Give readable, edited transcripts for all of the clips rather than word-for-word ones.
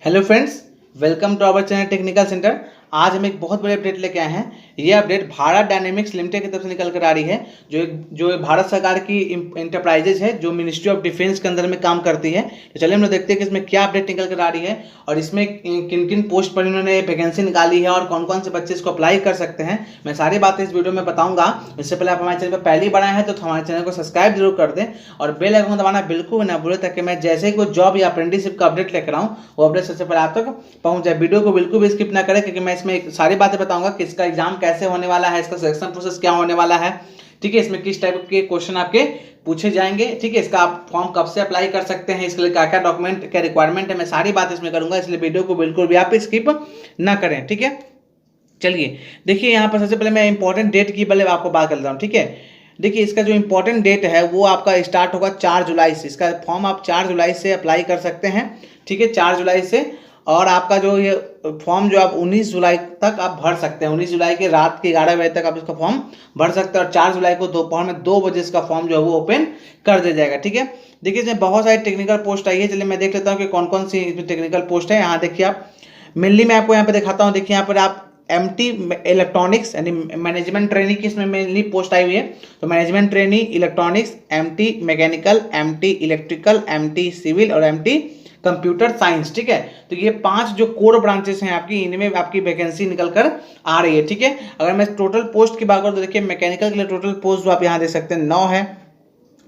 Hello friends, welcome to our channel technical centre. आज हम एक बहुत बड़े अपडेट लेके आए हैं। ये अपडेट भारत डायनेमिक्स लिमिटेड की तरफ से निकल कर आ रही है, जो भारत सरकार की इंटरप्राइजेज है, जो मिनिस्ट्री ऑफ डिफेंस के अंदर में काम करती है। तो चलिए हम लोग देखते हैं कि इसमें क्या अपडेट निकल कर आ रही है और इसमें किन किन पोस्ट पर इन्होंने वैकेंसी निकाली है और कौन कौन से बच्चे इसको अप्लाई कर सकते हैं। मैं सारी बातें इस वीडियो में बताऊंगा। इससे पहले आप हमारे चैनल पर पहली बार आए हैं तो हमारे चैनल को सब्सक्राइब जरूर कर दें और बेल आइकन दबाना बिल्कुल ना भूलें, ताकि मैं जैसे ही कोई जॉब या अप्रेंटिसशिप का अपडेट लेकर आऊँ वो अपडेट सबसे पहले आप तक पहुंच जाए। वीडियो को बिल्कुल भी स्किप ना करें, क्योंकि मैं इसमें सारी बातें बताऊंगा कि इसका एग्जाम कैसे होने वाला है, इसका सिलेक्शन प्रोसेस क्या होने वाला है, ठीक है, इसमें किस टाइप के क्वेश्चन आपके पूछे जाएंगे, ठीक है, इसका आप फॉर्म कब से अप्लाई कर सकते हैं, इसके लिए क्या क्या डॉक्यूमेंट क्या रिक्वायरमेंट है, मैं सारी बात इसमें करूंगा। इसलिए वीडियो को बिल्कुल भी आप स्किप ना करें, ठीक है। चलिए देखिए, यहाँ पर सबसे पहले मैं इंपॉर्टेंट डेट की पहले आपको बात कर लेता हूँ, ठीक है। देखिए, इसका जो इंपॉर्टेंट डेट है वो आपका स्टार्ट होगा 4 जुलाई से। इसका फॉर्म आप 4 जुलाई से अप्लाई कर सकते हैं, ठीक है, 4 जुलाई से। और आपका जो ये फॉर्म जो आप 19 जुलाई तक आप भर सकते हैं, 19 जुलाई के रात के 11 बजे तक आप इसका फॉर्म भर सकते हैं और 4 जुलाई को दोपहर में 2 बजे इसका फॉर्म जो है वो ओपन कर दिया जाएगा, ठीक है। देखिए, इसमें बहुत सारी टेक्निकल पोस्ट आई है। चलिए मैं देख लेता हूँ कि कौन कौन सी इसमें टेक्निकल पोस्ट है। यहाँ देखिए, आप मेनली मैं आपको यहाँ पे दिखाता हूँ। देखिए, यहाँ पर आप MT इलेक्ट्रॉनिक्स यानी मैनेजमेंट ट्रेनिंग की इसमें मेनली पोस्ट आई हुई है। तो management trainee electronics, MT mechanical, MT electrical, MT civil और MT कंप्यूटर साइंस, ठीक है। तो ये 5 जो कोर ब्रांचेस हैं आपकी, इनमें आपकी वैकेंसी निकल कर आ रही है, ठीक है। अगर मैं टोटल पोस्ट की बात करूँ तो देखिए, मैकेनिकल के लिए टोटल पोस्ट जो आप यहाँ देख सकते हैं 9 है,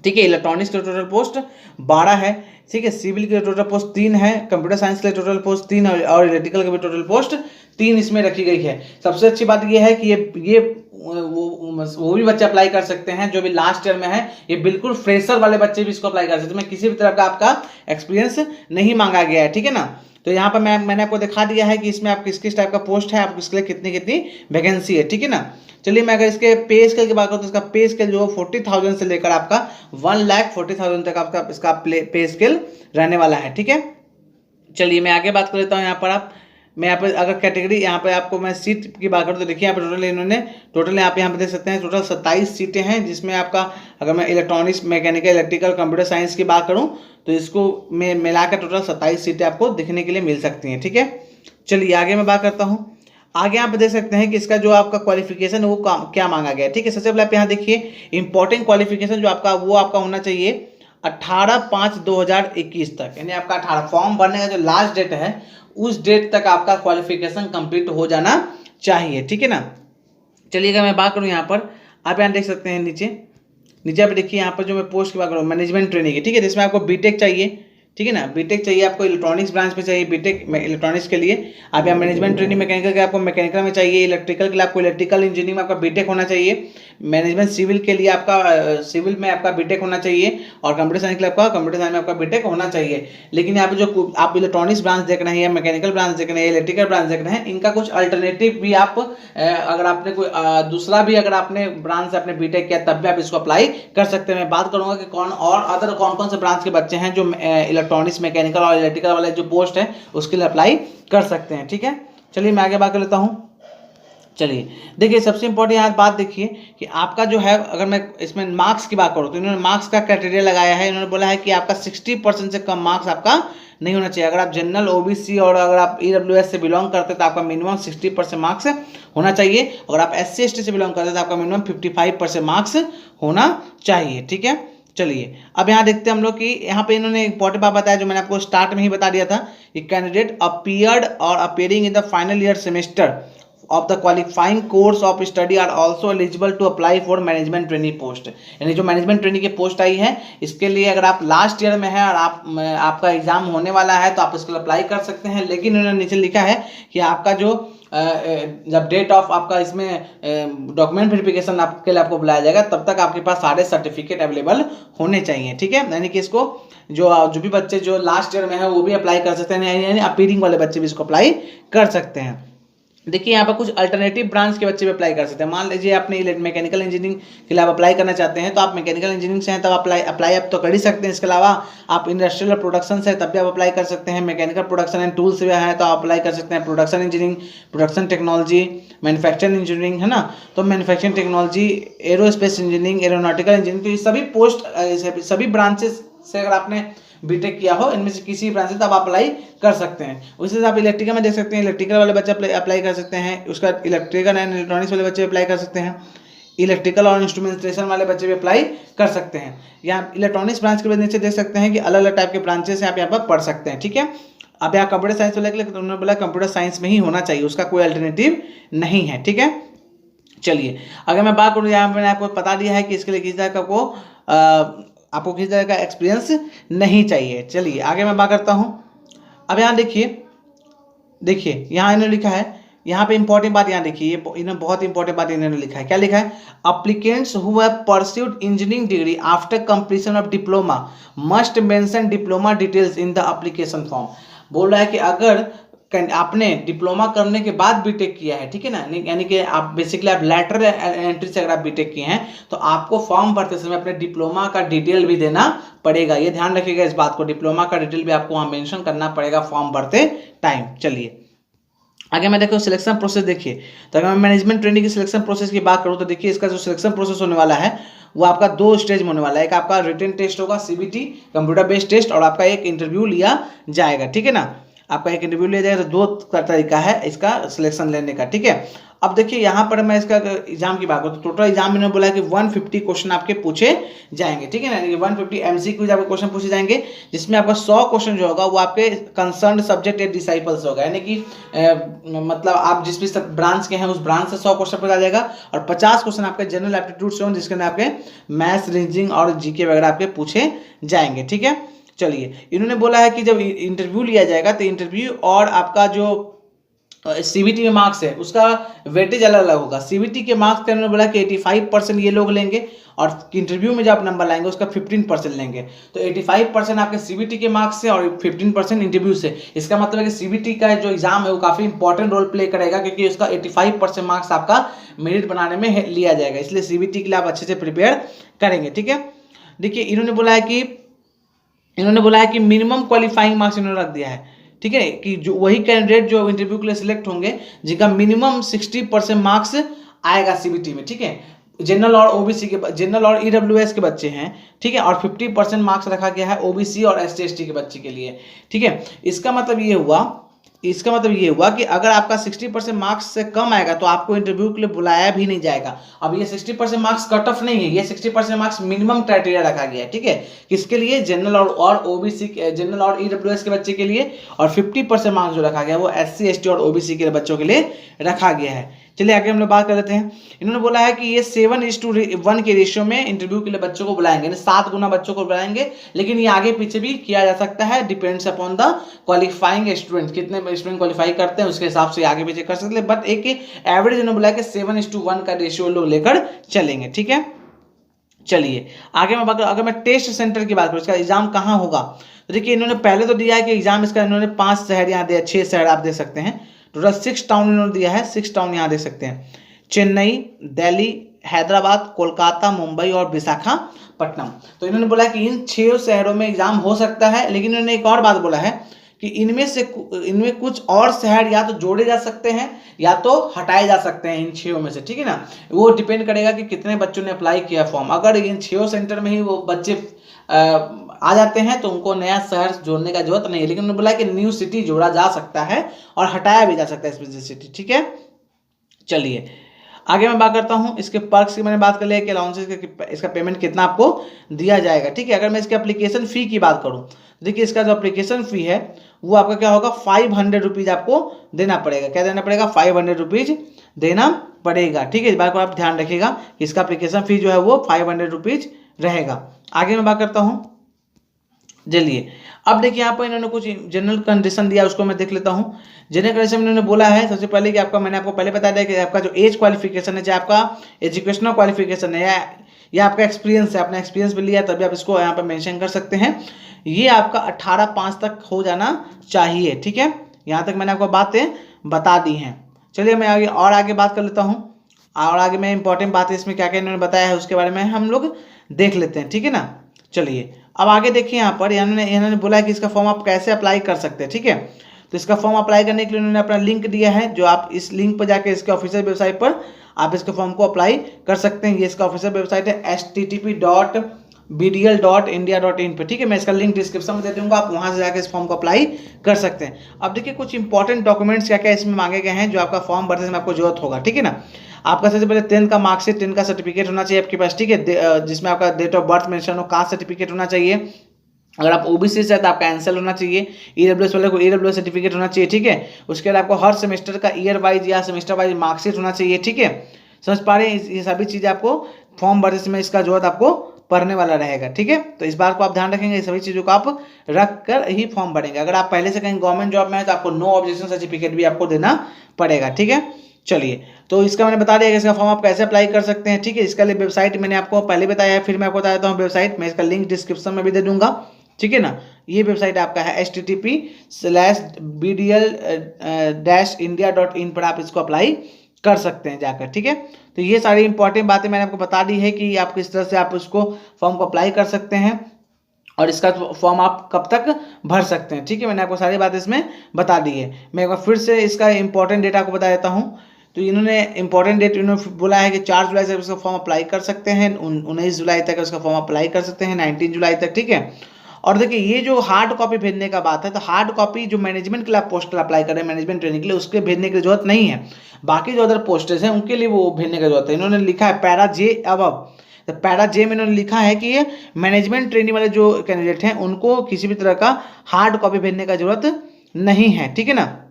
ठीक है। इलेक्ट्रॉनिक्स के लिए टोटल पोस्ट 12 है, ठीक है। सिविल के लिए टोटल पोस्ट 3 है, कंप्यूटर साइंस के लिए टोटल पोस्ट 3 और इलेक्ट्रिकल के भी टोटल पोस्ट 3 इसमें रखी गई है। सबसे अच्छी बात यह है कि ये वो भी बच्चे अप्लाई कर सकते हैं जो भी लास्ट ईयर में है। ये बिल्कुल फ्रेशर वाले बच्चे भी इसको अप्लाई कर सकते हैं। मैं किसी भी तरह का आपका एक्सपीरियंस नहीं मांगा गया है, ठीक है ना। तो यहाँ पर मैंने आपको दिखा दिया है कि इसमें आप किस टाइप का पोस्ट है, आप इसके लिए कितनी कितनी वैकेंसी है, ठीक है ना। चलिए मैं अगर इसके पे स्केल की बात करूँ तो इसका पे स्केल जो 40,000 से लेकर आपका 1,40,000 तक आपका इसका पे स्केल रहने वाला है, ठीक है। चलिए मैं आगे बात कर लेता हूँ। यहाँ पर मैं यहाँ पर अगर कैटेगरी यहाँ पे आपको मैं सीट की बात करूँ तो देखिए, यहाँ पर टोटल आप यहाँ पे देख सकते हैं टोटल 27 सीटें हैं, जिसमें आपका अगर मैं electronics, mechanical, electrical, computer science की बात करूँ तो इसको मिलाकर टोटल 27 सीटें आपको देखने के लिए मिल सकती हैं, ठीक है। चलिए आगे मैं बात करता हूँ। आगे आप देख सकते हैं कि इसका जो आपका क्वालिफिकेशन है वो क्या मांगा गया है, ठीक है। सबसे पहले आप यहाँ देखिए, इंपॉर्टेंट क्वालिफिकेशन जो आपका होना चाहिए 18/5/2021 तक, यानी आपका 18 फॉर्म भरने का जो लास्ट डेट है उस डेट तक आपका क्वालिफिकेशन कंप्लीट हो जाना चाहिए, ठीक है ना। चलिए अगर मैं बात करूँ यहाँ पर, आप यहाँ देख सकते हैं नीचे आप देखिए, यहाँ पर जो मैं पोस्ट की बात करूँ मैनेजमेंट ट्रेनिंग की, ठीक है, जिसमें आपको बीटेक चाहिए, ठीक है ना। बीटेक चाहिए आपको, इलेक्ट्रॉनिक्स ब्रांच में चाहिए बीटेक इलेक्ट्रॉनिक्स के लिए। आप यहाँ मैनेजमेंट ट्रेनिंग मैकेनिकल के आपको मैकेनिकल में चाहिए, इलेक्ट्रिकल के लिए आपको इलेक्ट्रिकल इंजीनियरिंग में आपका बीटेक होना चाहिए, मैनेजमेंट सिविल के लिए आपका सिविल में आपका बीटेक होना चाहिए और कंप्यूटर साइंस के लिए आपका कंप्यूटर साइंस में आपका बीटेक होना चाहिए। लेकिन यहाँ पे जो आप इलेक्ट्रॉनिक्स ब्रांच देख रहे हैं या मैकेनिकल ब्रांच देख रहे हैं, इलेक्ट्रिकल ब्रांच देख रहे हैं, इनका कुछ अल्टरनेटिव भी आप अगर आपने कोई दूसरा भी अगर आपने ब्रांच से आपने बीटेक किया तब भी आप इसको अप्लाई कर सकते हैं। मैं बात करूंगा कि कौन कौन से ब्रांच के बच्चे हैं जो इलेक्ट्रॉनिक्स, मैकेनिकल और इलेक्ट्रिकल वाले जो पोस्ट है उसके लिए अप्लाई कर सकते हैं, ठीक है। चलिए मैं आगे बात कर लेता हूँ। चलिए देखिए, सबसे इंपॉर्टेंट यहाँ बात देखिए कि आपका जो है, अगर मैं इसमें मार्क्स की बात करूँ तो इन्होंने मार्क्स का क्राइटेरिया लगाया है। इन्होंने बोला है कि आपका 60% से कम मार्क्स आपका नहीं होना चाहिए। अगर आप जनरल, OBC और अगर आप EWS से बिलोंग करते हैं तो आपका मिनिमम 60% मार्क्स होना चाहिए। अगर आप SC ST से बिलोंग करते हैं तो आपका मिनिमम 55% मार्क्स होना चाहिए, ठीक है। चलिए अब यहाँ देखते हैं हम लोग कि यहाँ पे इन्होंने इंपॉर्टेंट बात बताया जो मैंने आपको स्टार्ट में ही बता दिया था कि candidate appearing in the final year semester of the qualifying course of study are also eligible to apply for management trainee post। यानी जो मैनेजमेंट ट्रेनी की पोस्ट आई है इसके लिए अगर आप लास्ट ईयर में है और आपका एग्जाम होने वाला है तो आप इसके लिए अप्लाई कर सकते हैं। लेकिन उन्होंने नीचे लिखा है कि आपका जो जब डेट ऑफ आपका इसमें डॉक्यूमेंट वेरिफिकेशन आपके लिए आपको बुलाया जाएगा तब तक आपके पास सारे सर्टिफिकेट अवेलेबल होने चाहिए, ठीक है। यानी कि इसको जो भी बच्चे जो लास्ट ईयर में है वो भी अप्लाई कर सकते हैं, यानी अपीयरिंग वाले बच्चे भी इसको अप्लाई कर सकते हैं। देखिए यहाँ पर कुछ अल्टरनेटिव ब्रांच के बच्चे भी अप्लाई कर सकते हैं। मान लीजिए आपने मैकेनिकल इंजीनियरिंग के लिए आप अप्लाई करना चाहते हैं तो आप मैकेनिकल इंजीनियरिंग से हैं तब अप्लाई आप तो कर ही सकते हैं। इसके अलावा आप इंडस्ट्रियल प्रोडक्शन से तब भी आप अप्लाई कर सकते हैं। मैकेनिकल प्रोडक्शन एंड टूल्स से हैं तो आप अप्लाई कर सकते हैं। Production engineering, production technology, manufacturing engineering, है ना, तो manufacturing technology, aerospace engineering, aeronautical engineering, तो ये सभी पोस्ट सभी ब्रांचेस से अगर आपने बीटेक किया हो, इनमें से किसी ब्रांच से तो आप अप्लाई कर सकते हैं। उसी से आप इलेक्ट्रिकल में देख सकते हैं, इलेक्ट्रिकल वाले बच्चे अप्लाई कर सकते हैं, उसका इलेक्ट्रिकल एंड इलेक्ट्रॉनिक्स वाले बच्चे अप्लाई कर सकते हैं, इलेक्ट्रिकल और इंस्ट्रूमेंटेशन वाले बच्चे भी अप्लाई कर सकते हैं। यहाँ इलेक्ट्रॉनिक्स ब्रांच के नीचे देख सकते हैं कि अलग अलग टाइप के ब्रांचेस आप यहाँ पर पढ़ सकते हैं, ठीक है। अब यहाँ कंप्यूटर साइंस वाले के लिए उन्होंने बोला कंप्यूटर साइंस में ही होना चाहिए, उसका कोई अल्टरनेटिव नहीं है, ठीक है। चलिए अगर मैं बात करूँ, यहाँ मैंने आपको बता दिया है कि इसके लिए किसी तरह का आपको किसी तरह का एक्सपीरियंस नहीं चाहिए। चलिए आगे मैं बात करता हूँ। अब यहाँ देखिए यहाँ इन्होंने लिखा है, यहाँ पे इंपॉर्टेंट बात यहाँ देखिए, इन्होंने बहुत इंपॉर्टेंट बात इन्होंने लिखा है। क्या लिखा है? Applicants who have pursued engineering degree after completion of diploma must mention diploma details in the application form. बोल रहा है कि अगर आपने डिप्लोमा करने के बाद बीटेक किया है, ठीक है ना, यानी कि आप बेसिकली आप लैटरल एंट्री से अगर आप बीटेक किए हैं तो आपको फॉर्म भरते समय अपने डिप्लोमा का डिटेल भी देना पड़ेगा। ये ध्यान रखिएगा इस बात को, डिप्लोमा का डिटेल भी आपको वहाँ मेंशन करना पड़ेगा फॉर्म भरते टाइम। चलिए आगे मैं देखो सिलेक्शन प्रोसेस देखिए, तो अगर मैं मैनेजमेंट ट्रेनिंग की सिलेक्शन प्रोसेस की बात करूँ तो देखिए इसका जो सिलेक्शन प्रोसेस होने वाला है वो आपका 2 स्टेज में होने वाला है। एक आपका रिटन टेस्ट होगा सीबीटी कंप्यूटर बेस्ड टेस्ट, और आपका एक इंटरव्यू लिया जाएगा, ठीक है ना, आपका एक इंटरव्यू लिया जाएगा। तो 2 तरीका है इसका सिलेक्शन लेने का, ठीक है। अब देखिए यहाँ पर मैं इसका एग्जाम की बात करूँ तो टोटल एग्जाम में बोला है कि 150 क्वेश्चन आपके पूछे जाएंगे, ठीक है ना, 150 एमसीक्यूज आपके क्वेश्चन पूछे जाएंगे, जिसमें आपका 100 क्वेश्चन जो होगा वो आपके कंसर्न सब्जेक्ट या डिसाइपल्स होगा, यानी कि मतलब आप जिस भी ब्रांच के हैं उस ब्रांच से 100 क्वेश्चन पूछा जाएगा, और 50 क्वेश्चन आपके जनरल एप्टीट्यूड से होंगे, जिसके अंदर आपके मैथ्स, रीजनिंग और जीके वगैरह आपके पूछे जाएंगे, ठीक है। चलिए इन्होंने बोला है कि जब इंटरव्यू लिया जाएगा तो इंटरव्यू और आपका जो सीबीटी में मार्क्स है उसका वेटेज अलग अलग होगा। सीबीटी के मार्क्स का इन्होंने बोला कि 85% ये लोग लेंगे, और इंटरव्यू में जो आप नंबर लाएंगे उसका 15% लेंगे। तो 85% आपके सीबीटी के मार्क्स से और 15% इंटरव्यू से। इसका मतलब है कि सीबीटी का जो एग्जाम है वो काफ़ी इंपॉर्टेंट रोल प्ले करेगा, क्योंकि उसका 85% मार्क्स आपका मेरिट बनाने में लिया जाएगा, इसलिए सीबीटी के लिए आप अच्छे से प्रिपेयर करेंगे, ठीक है। देखिए इन्होंने बोला है कि मिनिमम क्वालिफाइंग मार्क्स इन्होंने रख दिया है, ठीक है, कि जो वही कैंडिडेट जो इंटरव्यू के लिए सिलेक्ट होंगे जिनका मिनिमम 60% मार्क्स आएगा सीबीटी में, ठीक है। जनरल और ओबीसी के, जनरल और ईडब्ल्यूएस के बच्चे हैं, ठीक है, और 50% मार्क्स रखा गया है ओबीसी और एसटी एसटी के बच्चे के लिए, ठीक है। इसका मतलब ये हुआ कि अगर आपका 60% मार्क्स से कम आएगा तो आपको इंटरव्यू के लिए बुलाया भी नहीं जाएगा। अब ये 60% मार्क्स कट ऑफ नहीं है, ये 60% मार्क्स मिनिमम क्राइटेरिया रखा गया है, ठीक है। किसके लिए? जनरल और ओबीसी, जनरल और ईडब्ल्यूएस के बच्चे के लिए, और 50% मार्क्स जो रखा गया है वो एससी एसटी और ओबीसी के बच्चों के लिए रखा गया है। चलिए आगे हम लोग बात कर लेते हैं। इन्होंने बोला है कि ये 7:1 के रेशियो में इंटरव्यू के लिए बच्चों को बुलाएंगे, 7 गुना बच्चों को बुलाएंगे, लेकिन ये आगे पीछे भी किया जा सकता है, depends upon the qualifying student, कितने स्टूडेंट क्वालिफाई करते हैं उसके हिसाब से आगे पीछे कर सकते हैं, बट एक एवरेज इन्होंने बोला कि 7:1 का रेशियो लोग लेकर चलेंगे, ठीक है। चलिए आगे मैं अगर मैं टेस्ट सेंटर की बात करूँ, इसका एग्जाम कहाँ होगा, तो देखिए इन्होंने पहले तो दिया है कि एग्जाम इसका इन्होंने 5 शहर यहाँ दिया, 6 शहर आप दे सकते हैं, टोटल 6 टाउन इन्होंने दिया है, 6 टाउन यहाँ दे सकते हैं, चेन्नई, दिल्ली, हैदराबाद, कोलकाता, मुंबई और विशाखापट्टनम। तो इन्होंने बोला कि इन 6 शहरों में एग्जाम हो सकता है, लेकिन इन्होंने एक और बात बोला है कि इनमें कुछ और शहर या तो जोड़े जा सकते हैं या तो हटाए जा सकते हैं इन 6 में से, ठीक है ना। वो डिपेंड करेगा कि कितने बच्चों ने अप्लाई किया फॉर्म। अगर इन 6 सेंटर में ही वो बच्चे आ जाते हैं तो उनको नया शहर जोड़ने का जरूरत नहीं है, लेकिन उन्होंने बोला कि न्यू सिटी जोड़ा जा सकता है और हटाया भी जा सकता है स्पेशल सिटी, ठीक है। चलिए आगे मैं बात करता हूँ इसके पर्क्स की। मैंने बात कर लिया कि अलाउंसेस इसका पेमेंट कितना आपको दिया जाएगा, ठीक है। अगर मैं इसके एप्लीकेशन फ़ी की बात करूँ तो देखिए इसका जो एप्लीकेशन फ़ी है वो आपका क्या होगा, 500 रुपीज़ आपको देना पड़ेगा। क्या देना पड़ेगा? 500 रुपीज़ देना पड़ेगा, ठीक है। इस बात को आप ध्यान रखिएगा कि इसका एप्लीकेशन फ़ी जो है वो 500 रुपीज़ रहेगा। आगे मैं बात करता हूँ, चलिए अब देखिए यहाँ पर इन्होंने कुछ जनरल कंडीशन दिया, उसको मैं देख लेता हूँ। जनरल कंडीशन में इन्होंने बोला है सबसे पहले कि आपका, मैंने आपको पहले बता दिया कि आपका जो एज क्वालिफिकेशन है, चाहे आपका एजुकेशनल क्वालिफिकेशन है या आपका एक्सपीरियंस है, अपना एक्सपीरियंस भी लिया तभी आप इसको यहाँ पर मेंशन कर सकते हैं, ये आपका 18/5 तक हो जाना चाहिए, ठीक है। यहाँ तक मैंने आपको बातें बता दी हैं। चलिए मैं आगे बात कर लेता हूँ, और आगे मैं इंपॉर्टेंट बातें इसमें क्या क्या इन्होंने बताया है उसके बारे में हम लोग देख लेते हैं, ठीक है ना। चलिए अब आगे देखिए, यहाँ पर इन्होंने बोला है कि इसका फॉर्म आप कैसे अप्लाई कर सकते हैं, ठीक है। तो इसका फॉर्म अप्लाई करने के लिए उन्होंने अपना लिंक दिया है, जो आप इस लिंक पर जाकर इसके ऑफिशियल वेबसाइट पर आप इसके फॉर्म को अप्लाई कर सकते हैं। ये इसका ऑफिशियल वेबसाइट है http bdl.india.in पे, ठीक है। मैं इसका लिंक डिस्क्रिप्शन में दे दूंगा, आप वहां से जाकर इस फॉर्म को अप्लाई कर सकते हैं। अब देखिए कुछ इंपॉर्टेंट डॉक्यूमेंट्स क्या क्या इसमें मांगे गए हैं जो आपका फॉर्म भरने में आपको जरूरत होगा, ठीक है ना। आपका सबसे पहले 10th का मार्कशीट, 10th का सर्टिफिकेट होना चाहिए आपके पास, ठीक है, जिसमें आपका डेट ऑफ बर्थ मेंशन हो, कास्ट सर्टिफिकेट होना चाहिए। अगर आप ओबीसी से तो आपका कैंसिल होना चाहिए। ईडब्ल्यूएस वाले को ईडब्ल्यूएस सर्टिफिकेट होना चाहिए, ठीक है। उसके बाद आपको हर सेमेस्टर का ईयर वाइज या सेमेस्टर वाइज मार्कशीट होना चाहिए, ठीक है। समझ पा रहे हैं, ये सभी चीज़ें आपको फॉर्म भरने में इसका जरूरत आपको पढ़ने वाला रहेगा, ठीक है। तो इस बात को आप ध्यान रखेंगे, सभी चीज़ों को आप रख कर ही फॉर्म भरेंगे। अगर आप पहले से कहीं गवर्नमेंट जॉब में है तो आपको नो ऑब्जेक्शन सर्टिफिकेट भी आपको देना पड़ेगा, ठीक है। चलिए, तो इसका मैंने बता दिया कि इसका फॉर्म आप कैसे अप्लाई कर सकते हैं, ठीक है। इसका लिए वेबसाइट मैंने आपको पहले बताया है, फिर मैं आपको बता देता हूँ वेबसाइट। मैं इसका लिंक डिस्क्रिप्शन में भी दे दूंगा, ठीक है ना। ये वेबसाइट आपका है http:/bdl-india.in पर आप इसको अप्लाई कर सकते हैं जाकर, ठीक है। तो ये सारी इंपॉर्टेंट बातें मैंने आपको बता दी है कि आप किस तरह से आप उसको फॉर्म को अप्लाई कर सकते हैं और इसका फॉर्म आप कब तक भर सकते हैं, ठीक है। मैंने आपको सारी बातें इसमें बता दी है। मैं एक बार फिर से इसका इंपॉर्टेंट डेट आपको बता देता हूँ। तो इन्होंने इंपॉर्टेंट डेट इन्होंने बोला है कि 4 जुलाई तक उसका फॉर्म अप्लाई कर सकते हैं, 19 जुलाई तक उसका फॉर्म अप्लाई कर सकते हैं, 19 जुलाई तक, ठीक है। और देखिए ये जो हार्ड कॉपी भेजने का बात है, तो हार्ड कॉपी जो मैनेजमेंट के लिए आप पोस्टर अप्लाई कर रहे हैं मैनेजमेंट ट्रेनिंग के लिए, उसके भेजने की जरूरत नहीं है। बाकी जो अदर पोस्टर्स हैं उनके लिए वो भेजने की जरूरत है। इन्होंने लिखा है पैरा जे अबव, तो पैरा जे में इन्होंने लिखा है कि ये मैनेजमेंट ट्रेनिंग वाले जो कैंडिडेट हैं उनको किसी भी तरह का हार्ड कॉपी भेजने का जरूरत नहीं है, ठीक है ना।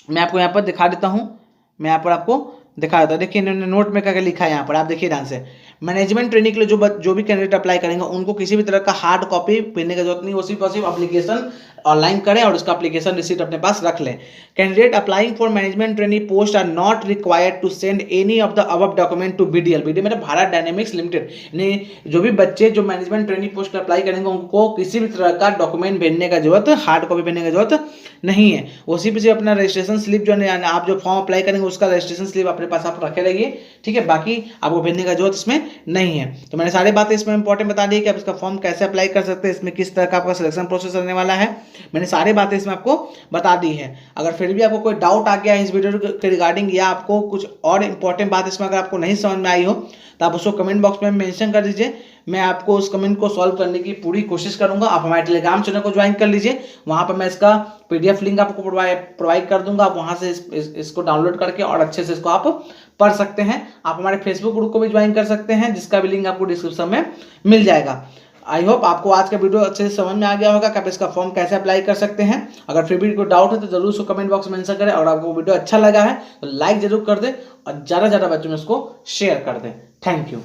मैं आपको यहाँ पर दिखा देता हूँ, मैं यहाँ पर आपको दिखा देता हूँ। देखिए इन्होंने नोट में करके लिखा है यहाँ पर, आप देखिए ध्यान से। मैनेजमेंट ट्रेनिंग के लिए जो भी कैंडिडेट अप्लाई करेंगे उनको किसी भी तरह का हार्ड कॉपी भेजने की जरूरत नहीं, वो सिर्फ और सिर्फ एप्लीकेशन ऑनलाइन करें और उसका एप्लीकेशन रिसीट अपने पास रख लें। Candidate applying for management training post are not required to send any of the above document to BDL मतलब भारत डायनेमिक्स लिमिटेड। जो भी बच्चे जो मैनेजमेंट ट्रेनिंग पोस्ट अप्लाई करेंगे उनको किसी भी तरह का डॉक्यूमेंट भेजने का जरूरत, हार्ड कॉपी भेजने की जरूरत नहीं है। वो सिर्फ अपना रजिस्ट्रेशन स्लिप जो है आप जो फॉर्म अप्लाई करेंगे उसका रजिस्ट्रेशन स्लिप अपने पास आप रखे रहिए, ठीक है। बाकी आपको भेजने का जरूरत इसमें नहीं है। तो मैंने सारी बातें इसमें इंपॉर्टेंट बता दी कि आप इसका फॉर्म कैसे अप्लाई कर सकते हैं, इसमें किस तरह का आपका सिलेक्शन प्रोसेस रहने वाला है, मैंने सारी बातें इसमें आपको बता दी है। अगर फिर भी आपको कोई डाउट आ गया है इस वीडियो के रिगार्डिंग या आपको कुछ और इंपॉर्टेंट बात इसमें अगर आपको नहीं समझ में आई हो तो आप उसको कमेंट बॉक्स में मेंशन कर दीजिए, मैं आपको उस कमेंट को सॉल्व करने की पूरी कोशिश करूंगा। आप हमारे टेलीग्राम चैनल को ज्वाइन कर लीजिए, वहां पर मैं इसका पीडीएफ लिंक आपको प्रोवाइड कर दूंगा, आप वहां से इसको डाउनलोड करके और अच्छे से इसको आप पढ़ सकते हैं। आप हमारे फेसबुक ग्रुप को भी ज्वाइन कर सकते हैं जिसका भी लिंक आपको डिस्क्रिप्शन में मिल जाएगा। आई होप आपको आज का वीडियो अच्छे से समझ में आ गया होगा कि आप इसका फॉर्म कैसे अप्लाई कर सकते हैं। अगर फिर भी कोई डाउट है तो जरूर उसको कमेंट बॉक्स में मेंशन करें, और आपको वीडियो अच्छा लगा है तो लाइक जरूर कर दें और ज़्यादा से ज़्यादा बच्चों में इसको शेयर कर दें। Thank you.